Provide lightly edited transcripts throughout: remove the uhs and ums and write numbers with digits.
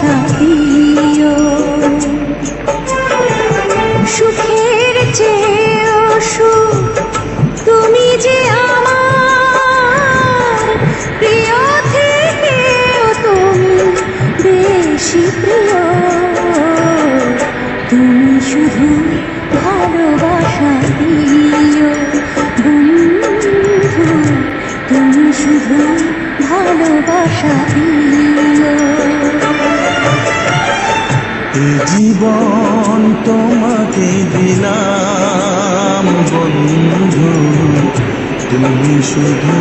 ভালোবাসা দিও। সুখের চেয়েও সুখ তুমি যে আমার, প্রিয় থেকেও তুমি বেশি প্রিয়। তুমি শুধু ভালোবাসা দিও বন্ধু, তুমি শুধু ভালোবাসা দিও। এ জীবন তোমাকে দিলাম বন্ধু, তুমি শুধু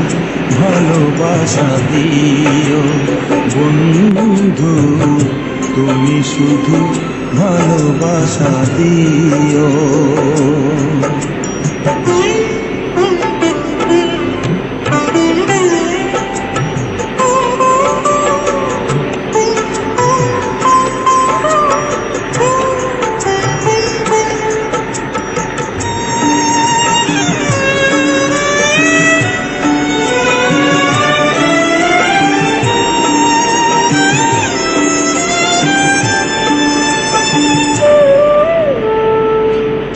ভালোবাসা দিও বন্ধু, তুমি শুধু ভালোবাসা দিও।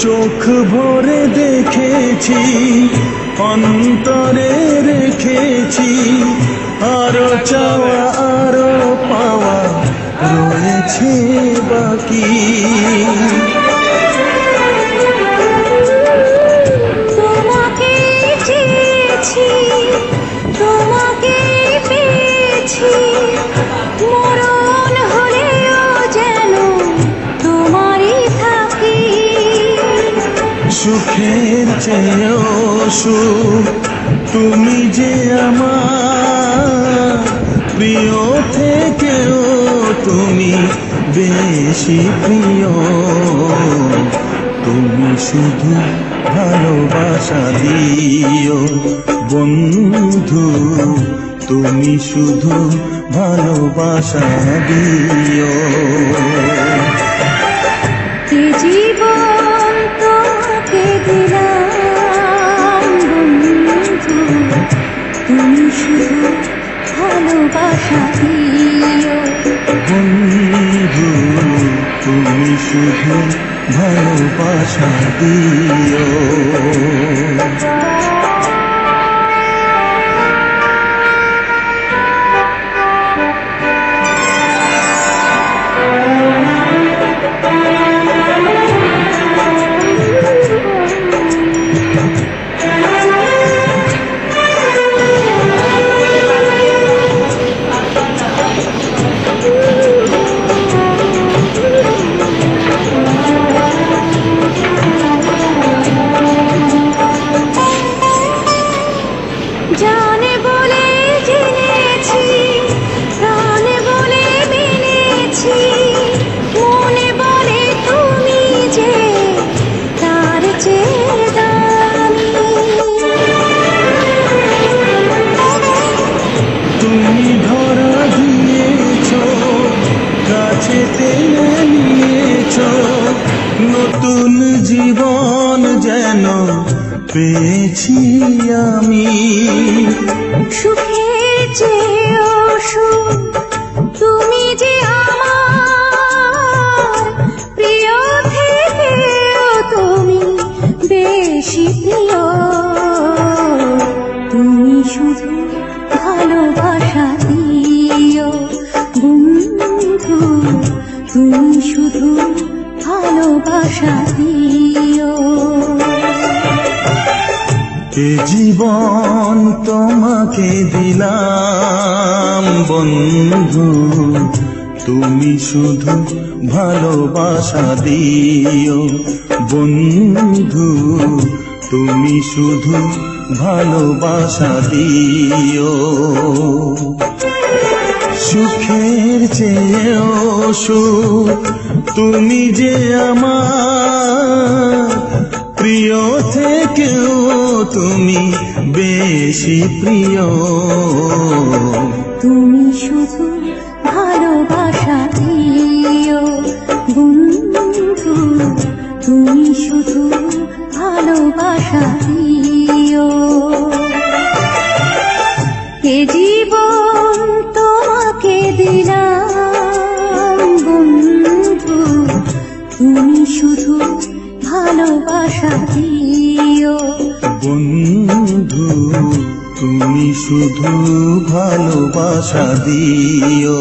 চোখ ভরে দেখেছি, অন্তরে রেখেছি, আরো চাওয়া আরো পাওয়া রয়েছে বাকি। তোমাকে চেয়েছি, তোমাকে পেয়েছি, মরণ হলেও যেন তোমারই থাকি। সুখের চেয়েও সুখ তুমি যে আমার, প্রিয় থেকেও তুমি বেশি প্রিয়। তুমি শুধু ভালোবাসা দিও বন্ধু, তুমি শুধু ভালোবাসা দিও। এ জীবন তোমাকে দিলাম বন্ধু, তুমি শুধু ভালোবাসা দিও বন্ধু, তুমি শুধু ভালোবাসা দিও। জানে বলে জেনেছি, প্রাণে বলে মেনেছি, মনে বলে তুমি যে তার চেয়ে দামি। তুমি ধরা দিয়েছ, কাছে টেনে নিয়েছ, নতুন জীবন যেন পেয়েছি আমি। সুখের চেয়েও সুখ তুমি যে আমার, প্রিয় থেকেও তুমি বেশি প্রিয়। তুমি শুধু ভালোবাসা দিও বন্ধু, তুমি শুধু ভালোবাসা দিও। এ জীবন তোমাকে দিলাম বন্ধু, তুমি শুধু ভালোবাসা দিও বন্ধু, তুমি শুধু ভালোবাসা দিও। সুখের চেয়েও সুখ তুমি যে আমার, প্রিয় থেকেও তুমি বেশি প্রিয়। তুমি শুধু ভালোবাসা দিও বন্ধু, তুমি শুধু ভালোবাসা দিও। এ জীবন তোমাকে দিলাম তুমি শুধু ভালোবাসা দিও। বন্ধু তুমি শুধু ভালোবাসা দিও।